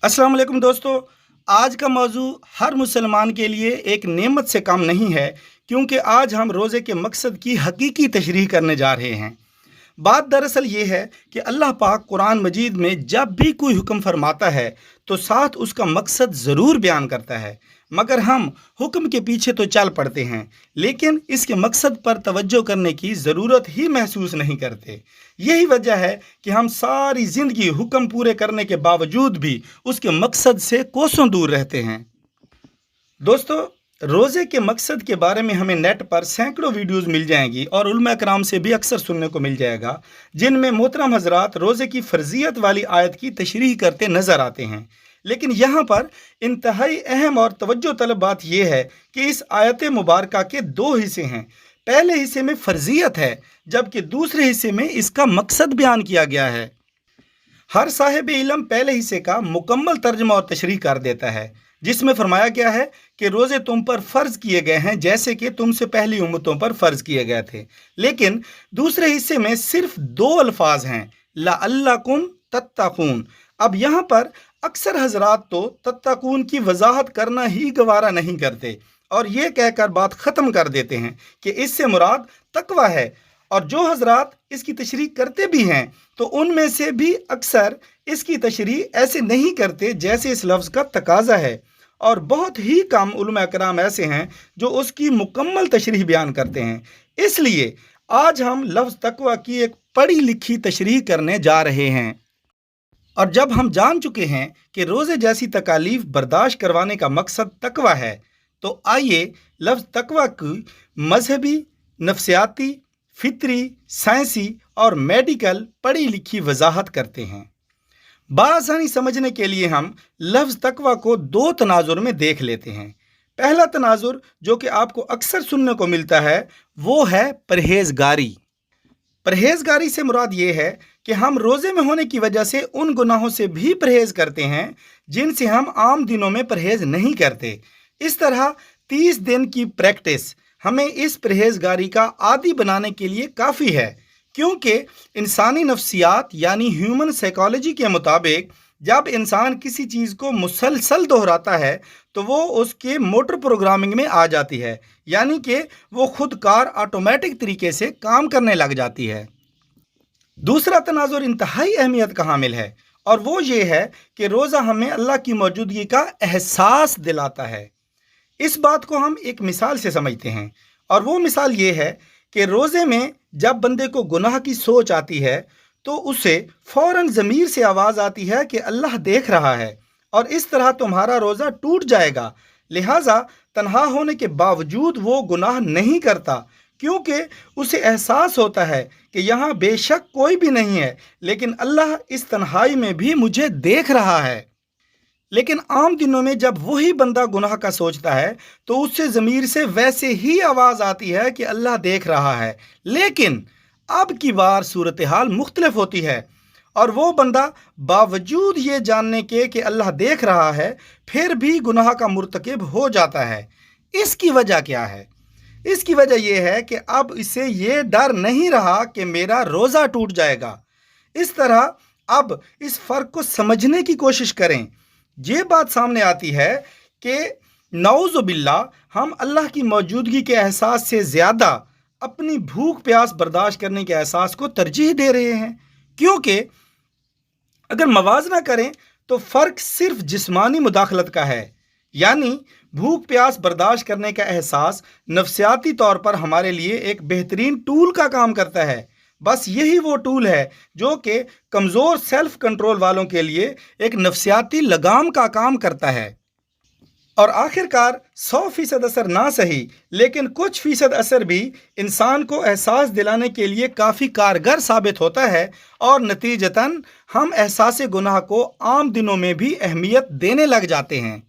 अस्सलाम वालेकुम दोस्तों। आज का मौजू हर मुसलमान के लिए एक नेमत से कम नहीं है, क्योंकि आज हम रोज़े के मकसद की हकीकी तशरीह करने जा रहे हैं। बात दरअसल ये है कि अल्लाह पाक कुरान मजीद में जब भी कोई हुक्म फरमाता है तो साथ उसका मकसद ज़रूर बयान करता है, मगर हम हुक्म के पीछे तो चल पड़ते हैं, लेकिन इसके मकसद पर तवज्जो करने की ज़रूरत ही महसूस नहीं करते। यही वजह है कि हम सारी ज़िंदगी हुक्म पूरे करने के बावजूद भी उसके मकसद से कोसों दूर रहते हैं। दोस्तों, रोज़े के मकसद के बारे में हमें नेट पर सैकड़ों वीडियोज़ मिल जाएंगी और उलमा कराम से भी अक्सर सुनने को मिल जाएगा, जिनमें मोहतरम हजरात रोज़े की फ़र्जियत वाली आयत की तशरीह करते नज़र आते हैं। लेकिन यहाँ पर इंतहाई अहम और तवज्जो तलब बात यह है कि इस आयत मुबारक के दो हिस्से हैं। पहले हिस्से में फ़र्जियत है, जबकि दूसरे हिस्से में इसका मकसद बयान किया गया है। हर साहिब इल्म पहले हिस्से का मुकम्मल तर्जमा और तशरीह कर देता है, जिसमें फरमाया गया है कि रोज़े तुम पर फ़र्ज किए गए हैं जैसे कि तुमसे पहली उम्मतों पर फ़र्ज किए गए थे। लेकिन दूसरे हिस्से में सिर्फ दो अल्फाज हैं, लअल्लकुम तत्तकून। अब यहाँ पर अक्सर हजरात तो तत्तकून की वजाहत करना ही गवारा नहीं करते और ये कहकर बात ख़त्म कर देते हैं कि इससे मुराद तकवा है। और जो हजरात इसकी तशरीह करते भी हैं तो उनमें से भी अक्सर इसकी तशरीह ऐसे नहीं करते जैसे इस लफ्ज़ का तकाजा है, और बहुत ही कम उलमा कराम ऐसे हैं जो उसकी मुकम्मल तशरीह बयान करते हैं। इसलिए आज हम लफ्ज़ तकवा की एक पढ़ी लिखी तशरीह करने जा रहे हैं। और जब हम जान चुके हैं कि रोज़े जैसी तकालीफ बर्दाश्त करवाने का मकसद तकवा है, तो आइए लफ्ज़ तकवा की मजहबी, नफ्सियाती, फितरी, साइंसी और मेडिकल पढ़ी लिखी वजाहत करते हैं। बासानी समझने के लिए हम लफ्ज़ तकवा को दो तनाजुर में देख लेते हैं। पहला तनाजुर जो कि आपको अक्सर सुनने को मिलता है वो है परहेजगारी। परहेजगारी से मुराद ये है कि हम रोज़े में होने की वजह से उन गुनाहों से भी परहेज़ करते हैं जिनसे हम आम दिनों में परहेज़ नहीं करते। इस तरह 30 दिन की प्रैक्टिस हमें इस परहेजगारी का आदी बनाने के लिए काफ़ी है, क्योंकि इंसानी नफ्सियात यानी ह्यूमन साइकोलॉजी के मुताबिक जब इंसान किसी चीज़ को मुसलसल दोहराता है तो वो उसके मोटर प्रोग्रामिंग में आ जाती है, यानी कि वो खुद कार ऑटोमेटिक तरीके से काम करने लग जाती है। दूसरा तनाजुर इंतहाई अहमियत का हामिल है और वो ये है कि रोज़ा हमें अल्लाह की मौजूदगी का एहसास दिलाता है। इस बात को हम एक मिसाल से समझते हैं, और वो मिसाल ये है कि रोज़े में जब बंदे को गुनाह की सोच आती है तो उसे फ़ौरन ज़मीर से आवाज़ आती है कि अल्लाह देख रहा है, और इस तरह तुम्हारा रोज़ा टूट जाएगा। लिहाजा तन्हा होने के बावजूद वो गुनाह नहीं करता, क्योंकि उसे एहसास होता है कि यहाँ बेशक कोई भी नहीं है, लेकिन अल्लाह इस तन्हाई में भी मुझे देख रहा है। लेकिन आम दिनों में जब वही बंदा गुनाह का सोचता है तो उससे ज़मीर से वैसे ही आवाज़ आती है कि अल्लाह देख रहा है, लेकिन अब की बार सूरत हाल मुख्तलिफ होती है और वो बंदा बावजूद ये जानने के कि अल्लाह देख रहा है फिर भी गुनाह का मुर्तकिब हो जाता है। इसकी वजह क्या है? इसकी वजह यह है कि अब इसे ये डर नहीं रहा कि मेरा रोज़ा टूट जाएगा। इस तरह अब इस फ़र्क को समझने की कोशिश करें। ये बात सामने आती है कि नऊज़ु बिल्लाह हम अल्लाह की मौजूदगी के एहसास से ज़्यादा अपनी भूख प्यास बर्दाश्त करने के एहसास को तरजीह दे रहे हैं, क्योंकि अगर मवाजना करें तो फ़र्क सिर्फ जिस्मानी मुदाखलत का है, यानी भूख प्यास बर्दाश्त करने का एहसास नफ्सियाती तौर पर हमारे लिए एक बेहतरीन टूल का काम करता है। बस यही वो टूल है जो कि कमज़ोर सेल्फ कंट्रोल वालों के लिए एक नफ्सियाती लगाम का काम करता है। और आखिरकार 100% असर ना सही, लेकिन कुछ फ़ीसद असर भी इंसान को एहसास दिलाने के लिए काफ़ी कारगर साबित होता है, और नतीजतन हम एहसास गुनाह को आम दिनों में भी अहमियत देने लग जाते हैं।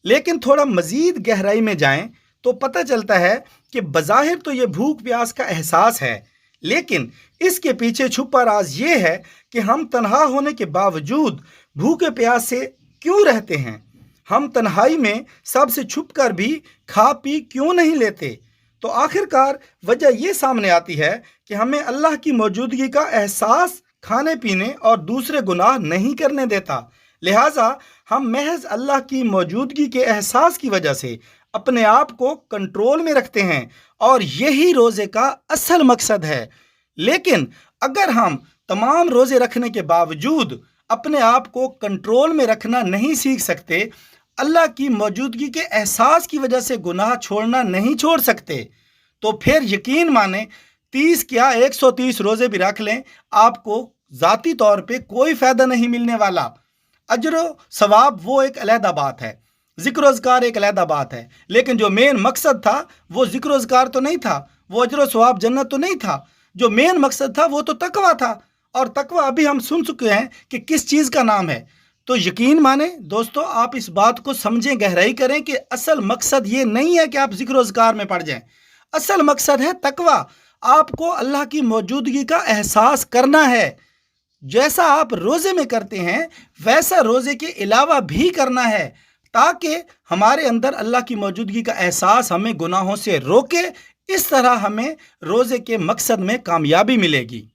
लेकिन थोड़ा मज़ीद गहराई में जाएं तो पता चलता है कि बज़ाहिर तो ये भूख प्यास का एहसास है, लेकिन इसके पीछे छुपा राज ये है कि हम तन्हा होने के बावजूद भूखे प्यास से क्यों रहते हैं। हम तन्हाई में सबसे छुप कर भी खा पी क्यों नहीं लेते। तो आखिरकार वजह ये सामने आती है कि हमें अल्लाह की मौजूदगी का एहसास खाने पीने और दूसरे गुनाह नहीं करने देता। لہٰذا ہم محض اللہ کی موجودگی کے احساس کی وجہ سے اپنے آپ کو کنٹرول میں رکھتے ہیں، اور یہی روزے کا اصل مقصد ہے۔ لیکن اگر ہم تمام روزے رکھنے کے باوجود اپنے آپ کو کنٹرول میں رکھنا نہیں سیکھ سکتے، اللہ کی موجودگی کے احساس کی وجہ سے گناہ چھوڑنا نہیں چھوڑ سکتے، تو پھر یقین مانیں 30 کیا 130 روزے بھی رکھ لیں، آپ کو ذاتی طور پہ کوئی فائدہ نہیں ملنے والا۔ اجر و ثواب وہ ایک علیحدہ بات ہے، ذکر و اذکار ایک علیحدہ بات ہے، لیکن جو مین مقصد تھا وہ ذکر و اذکار تو نہیں تھا، وہ اجر و ثواب جنت تو نہیں تھا۔ جو مین مقصد تھا وہ تو تقویٰ تھا، اور تقویٰ ابھی ہم سن چکے ہیں کہ کس چیز کا نام ہے۔ تو یقین مانیں دوستو، آپ اس بات کو سمجھیں، گہرائی کریں کہ اصل مقصد یہ نہیں ہے کہ آپ ذکر و اذکار میں پڑ جائیں، اصل مقصد ہے تقویٰ۔ آپ کو اللہ کی موجودگی کا احساس کرنا ہے، جیسا آپ روزے میں کرتے ہیں ویسا روزے کے علاوہ بھی کرنا ہے، تاکہ ہمارے اندر اللہ کی موجودگی کا احساس ہمیں گناہوں سے روکے۔ اس طرح ہمیں روزے کے مقصد میں کامیابی ملے گی۔